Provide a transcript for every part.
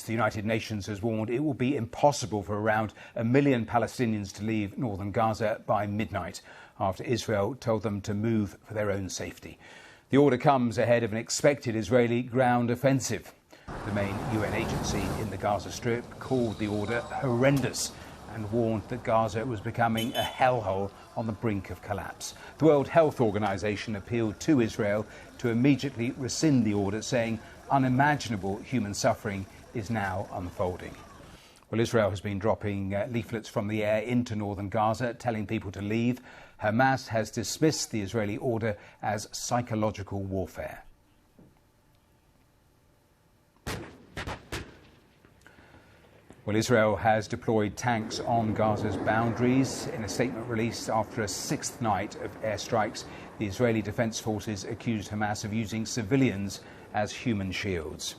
The United Nations has warned it will be impossible for around 1 million Palestinians to leave northern Gaza by midnight, after Israel told them to move for their own safety. The order comes ahead of an expected Israeli ground offensive. The main UN agency in the Gaza Strip called the order horrendous and warned that Gaza was becoming a hellhole on the brink of collapse. The World Health Organization appealed to Israel to immediately rescind the order, saying unimaginable human suffering is now unfolding. Well, Israel has been dropping leaflets from the air into northern Gaza, telling people to leave. Hamas has dismissed the Israeli order as psychological warfare. Well, Israel has deployed tanks on Gaza's boundaries. In a statement released after a sixth night of airstrikes, the Israeli Defense Forces accused Hamas of using civilians as human shields.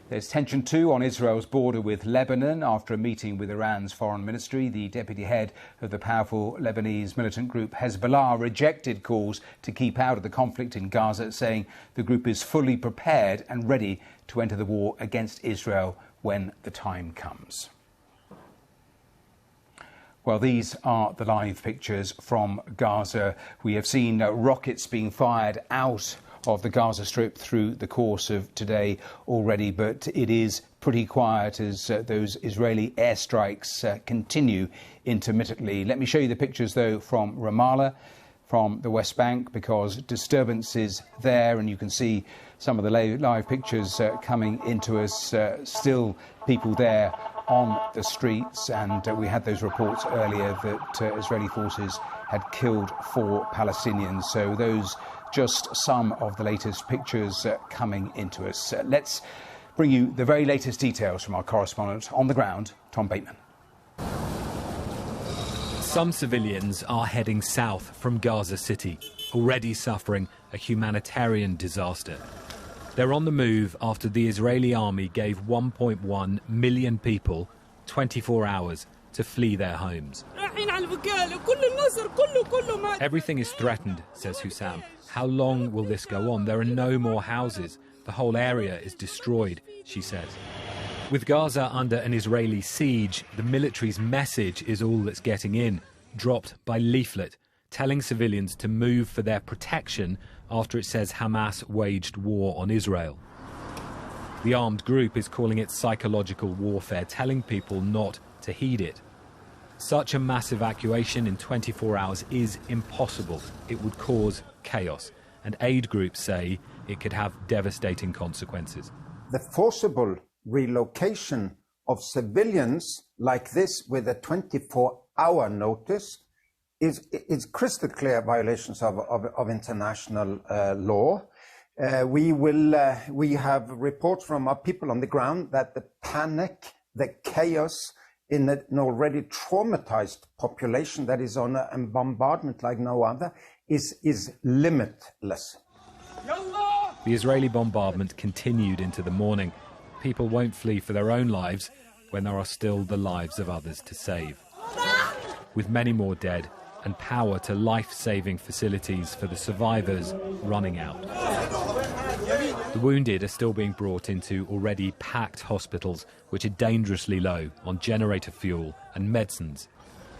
There's tension too on Israel's border with Lebanon after a meeting with Iran's foreign ministry. The deputy head of the powerful Lebanese militant group Hezbollah rejected calls to keep out of the conflict in Gaza, saying the group is fully prepared and ready to enter the war against Israel when the time comes. Well, these are the live pictures from Gaza. We have seen rockets being fired out of the Gaza Strip through the course of today already, but it is pretty quiet as those Israeli airstrikes continue intermittently. Let me show you the pictures, though, from Ramallah, from the West Bank, because disturbance is there, and you can see some of the live pictures coming into us. Still people there on the streets, and we had those reports earlier that Israeli forces had killed 4 Palestinians. So those just some of the latest pictures coming into us. Let's bring you the very latest details from our correspondent on the ground, Tom Bateman. Some civilians are heading south from Gaza City, already suffering a humanitarian disaster. They're on the move after the Israeli army gave 1.1 million people 24 hours to flee their homes. Everything is threatened, says Hussam. How long will this go on? There are no more houses. The whole area is destroyed, she says. With Gaza under an Israeli siege, the military's message is all that's getting in, dropped by leaflet, telling civilians to move for their protection after it says Hamas waged war on Israel. The armed group is calling it psychological warfare, telling people not to heed it. Such a mass evacuation in 24 hours is impossible. It would cause chaos, and aid groups say it could have devastating consequences. The forcible relocation of civilians like this with a 24-hour notice is crystal clear violations of international law. We have reports from our people on the ground that the panic, the chaos in an already traumatized population that is on a bombardment like no other is limitless. The Israeli bombardment continued into the morning. People won't flee for their own lives when there are still the lives of others to save. With many more dead and power to life-saving facilities for the survivors running out. The wounded are still being brought into already packed hospitals, which are dangerously low on generator fuel and medicines.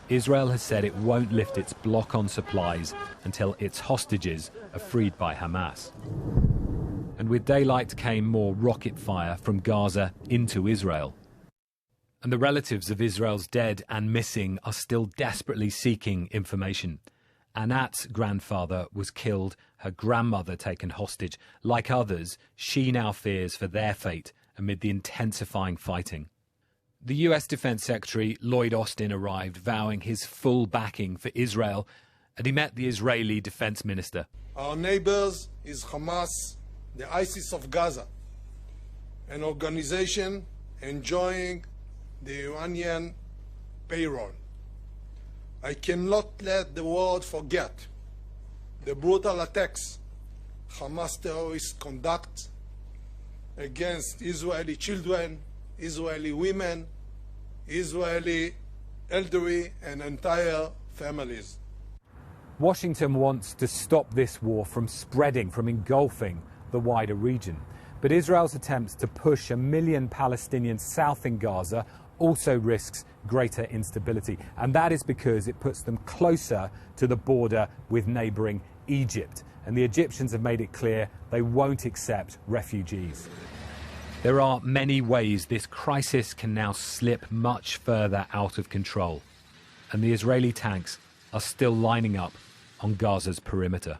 Israel has said it won't lift its block on supplies until its hostages are freed by Hamas. And with daylight came more rocket fire from Gaza into Israel. And the relatives of Israel's dead and missing are still desperately seeking information. Anat's grandfather was killed, her grandmother taken hostage. Like others, she now fears for their fate amid the intensifying fighting. The US Defense Secretary Lloyd Austin arrived, vowing his full backing for Israel, and he met the Israeli Defense Minister. Our neighbors is Hamas, the ISIS of Gaza, an organization enjoying the Iranian payroll. I cannot let the world forget the brutal attacks Hamas terrorists conduct against Israeli children, Israeli women, Israeli elderly and entire families. Washington wants to stop this war from spreading, from engulfing the wider region. But Israel's attempts to push 1 million Palestinians south in Gaza also risks greater instability, and that is because it puts them closer to the border with neighbouring Egypt. And the Egyptians have made it clear they won't accept refugees. There are many ways this crisis can now slip much further out of control, and the Israeli tanks are still lining up on Gaza's perimeter.